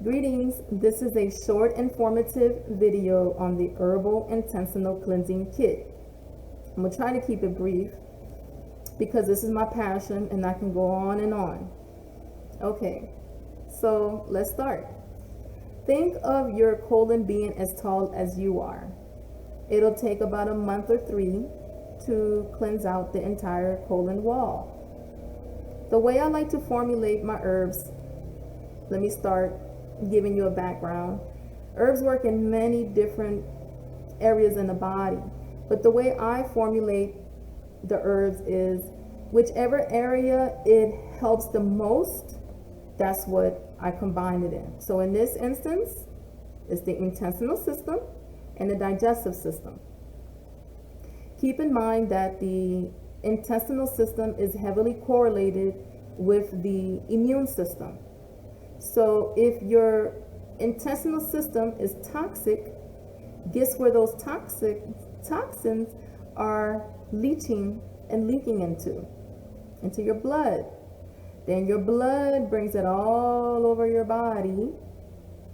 Greetings, this is a short informative video on the Herbal Intestinal Cleansing Kit. I'm going to try to keep it brief because this is my passion and I can go on and on. Okay, so let's start. Think of your colon being as tall as you are. It'll take about a month or 3 to cleanse out the entire colon wall. The way I like to formulate my herbs, let me start giving you a background. Herbs work in many different areas in the body, but the way I formulate the herbs is whichever area it helps the most, that's what I combine it in. So in this instance, it's the intestinal system and the digestive system. Keep in mind that the intestinal system is heavily correlated with the immune system. So if your intestinal system is toxic, guess where those toxins are leaching and leaking into your blood. Then your blood brings it all over your body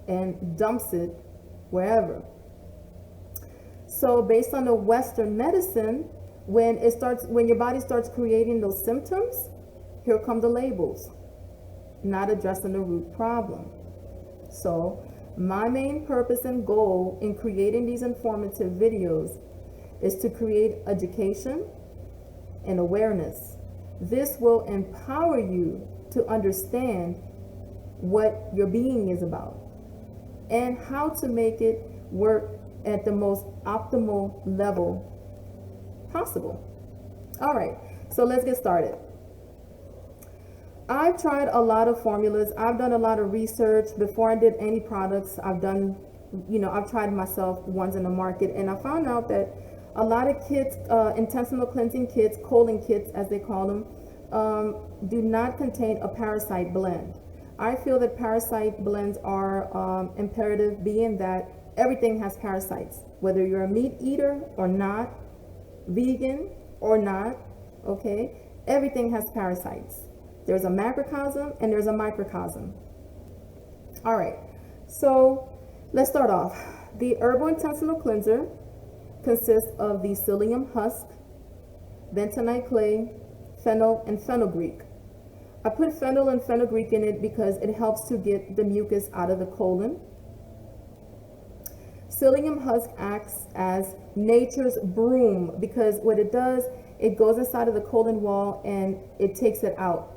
and dumps it wherever. So based on the Western medicine, when your body starts creating those symptoms, here come the labels, not addressing the root problem. So my main purpose and goal in creating these informative videos is to create education and awareness. This will empower you to understand what your being is about and how to make it work at the most optimal level possible. All right, so let's get started. I've tried a lot of formulas. I've done a lot of research. Before I did any products, I've tried myself ones in the market, and I found out that a lot of kits, intestinal cleansing kits, colon kits as they call them, do not contain a parasite blend. I feel that parasite blends are imperative, being that everything has parasites, whether you're a meat eater or not, vegan or not, okay? Everything has parasites. There's a macrocosm and there's a microcosm. All right, so let's start off. The herbal intestinal cleanser consists of the psyllium husk, bentonite clay, fennel, and fenugreek. I put fennel and fenugreek in it because it helps to get the mucus out of the colon. Psyllium husk acts as nature's broom because what it does, it goes inside of the colon wall and it takes it out.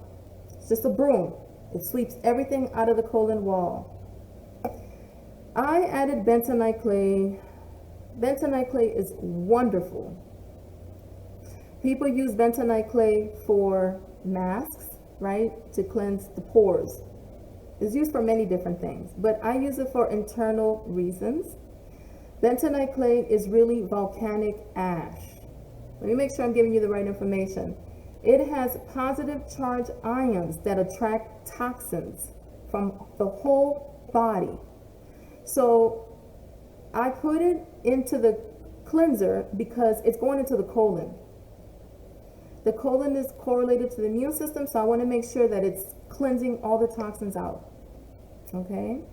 It's just a broom. It sweeps everything out of the colon wall. I added bentonite clay. Bentonite clay is wonderful. People use bentonite clay for masks, right? To cleanse the pores. It's used for many different things, but I use it for internal reasons. Bentonite clay is really volcanic ash. Let me make sure I'm giving you the right information. It has positive charged ions that attract toxins from the whole body. So I put it into the cleanser because it's going into the colon. The colon is correlated to the immune system, so I want to make sure that it's cleansing all the toxins out. Okay?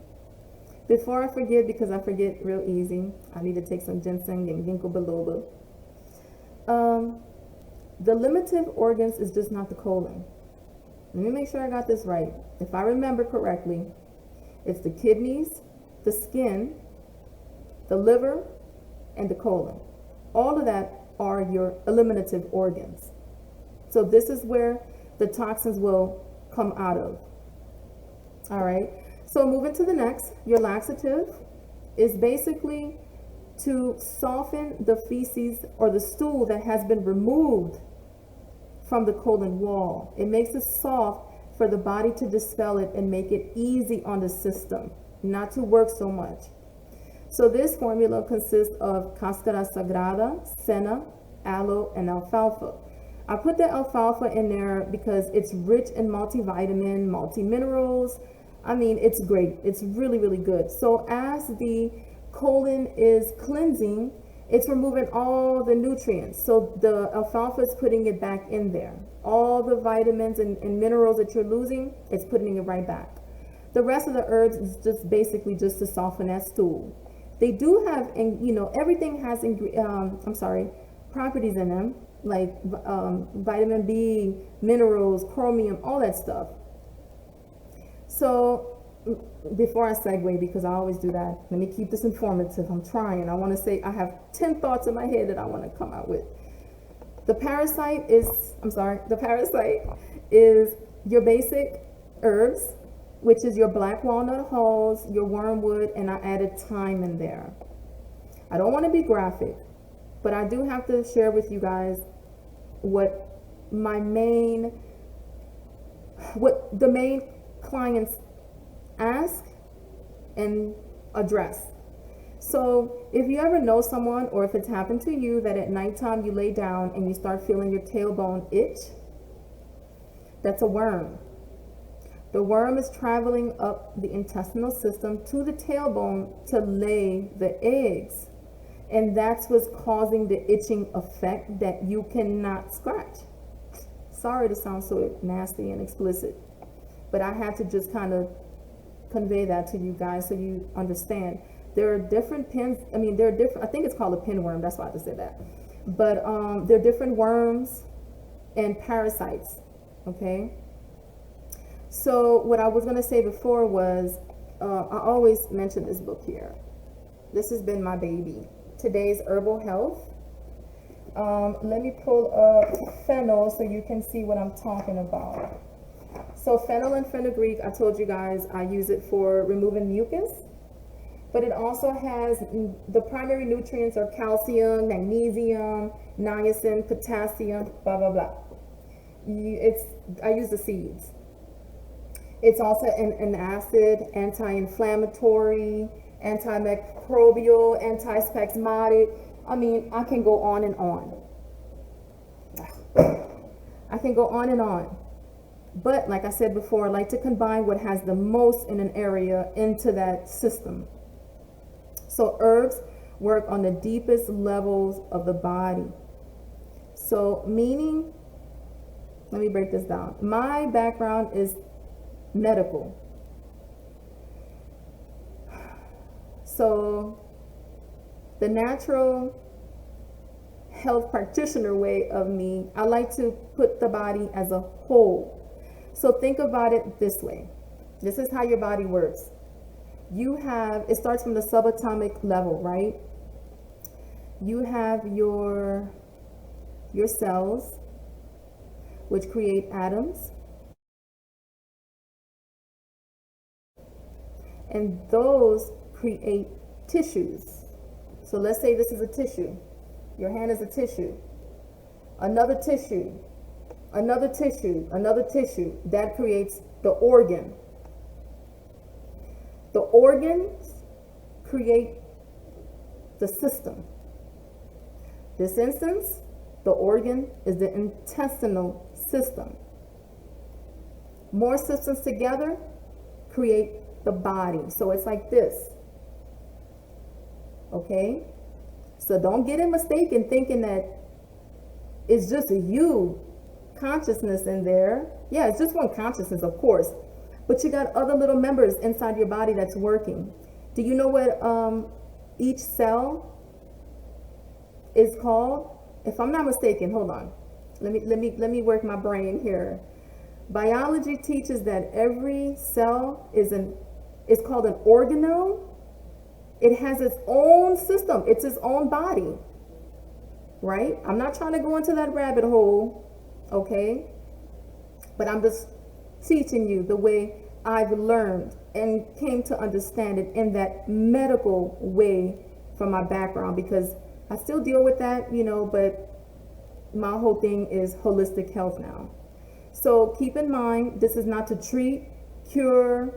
Before I forget, because I forget real easy, I need to take some ginseng and ginkgo biloba. The limited organs is just not the colon. Let me make sure I got this right. If I remember correctly, it's the kidneys, the skin, the liver, and the colon. All of that are your eliminative organs. So this is where the toxins will come out of. All right. So moving to the next, your laxative is basically to soften the feces or the stool that has been removed from the colon wall. It makes it soft for the body to dispel it and make it easy on the system, not to work so much. So this formula consists of cascara sagrada, senna, aloe, and alfalfa. I put the alfalfa in there because it's rich in multivitamin, multi-minerals. I mean, it's great. It's really, really good. So as the colon is cleansing, it's removing all the nutrients. So the alfalfa is putting it back in there. All the vitamins and minerals that you're losing, it's putting it right back. The rest of the herbs is just basically just to soften that stool. They do have, and everything has, properties in them, like vitamin B, minerals, chromium, all that stuff. So before I segue, because I always do that, let me keep this informative. I'm trying. I want to say I have 10 thoughts in my head that I want to come out with. The parasite is your basic herbs, which is your black walnut hulls, your wormwood, and I added thyme in there. I don't want to be graphic, but I do have to share with you guys what the main clients ask and address. So if you ever know someone, or if it's happened to you, that at nighttime you lay down and you start feeling your tailbone itch, that's a worm. The worm is traveling up the intestinal system to the tailbone to lay the eggs. And that's what's causing the itching effect that you cannot scratch. Sorry to sound so nasty and explicit, but I had to just kind of convey that to you guys so you understand. There are different pins. I think it's called a pinworm. That's why I just said that. But there are different worms and parasites. Okay. So what I was going to say before was, I always mention this book here. This has been my baby. Today's Herbal Health. Let me pull up fennel so you can see what I'm talking about. So fennel and fenugreek, I told you guys I use it for removing mucus, but it also has, the primary nutrients are calcium, magnesium, niacin, potassium, blah, blah, blah. I use the seeds. It's also an acid, anti-inflammatory, antimicrobial, antispasmodic. I can go on and on. I can go on and on. But like I said before, I like to combine what has the most in an area into that system. So herbs work on the deepest levels of the body. So meaning, let me break this down. My background is medical. So the natural health practitioner way of me, I like to put the body as a whole. So think about it this way. This is how your body works. It starts from the subatomic level, right? You have your cells, which create atoms. And those create tissues. So let's say this is a tissue. Your hand is a tissue. Another tissue. Another tissue, another tissue, that creates the organ. The organs create the system. This instance, the organ is the intestinal system. More systems together create the body. So it's like this. Okay? So don't get it mistaken thinking that it's just you consciousness in there. Yeah, it's just one consciousness, of course, but you got other little members inside your body that's working. Do you know what each cell is called? If I'm not mistaken, hold on, let me work my brain here. Biology teaches that every cell is called an organelle. It has its own system. It's its own body, right? I'm not trying to go into that rabbit hole. Okay, but I'm just teaching you the way I've learned and came to understand it in that medical way from my background, because I still deal with that, but my whole thing is holistic health now. So keep in mind, this is not to treat, cure,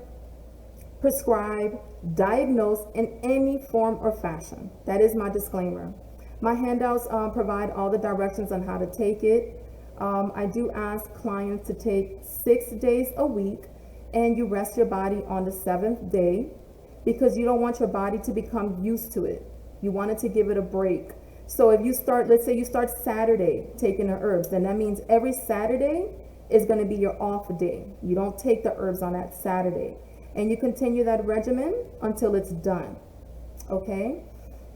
prescribe, diagnose in any form or fashion. That is my disclaimer. My handouts provide all the directions on how to take it. I do ask clients to take 6 days a week, and you rest your body on the 7th day, because you don't want your body to become used to it. You want it to give it a break. So if you start, let's say you start Saturday taking the herbs, then that means every Saturday is going to be your off day. You don't take the herbs on that Saturday. and you continue that regimen until it's done. Okay.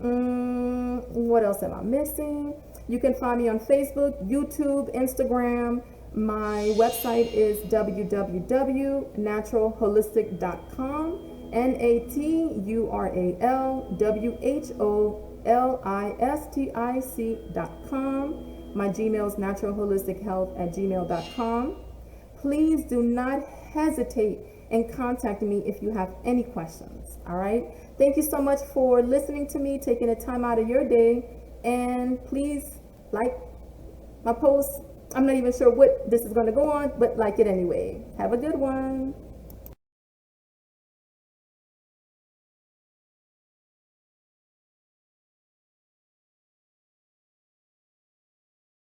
What else am I missing? You can find me on Facebook, YouTube, Instagram. My website is www.naturalwholistic.com. naturalwholistic.com. My Gmail is naturalholistichealth@gmail.com. Please do not hesitate in contacting me if you have any questions. All right. Thank you so much for listening to me, taking the time out of your day, and please like my post. I'm not even sure what this is going to go on, but like it anyway. Have a good one.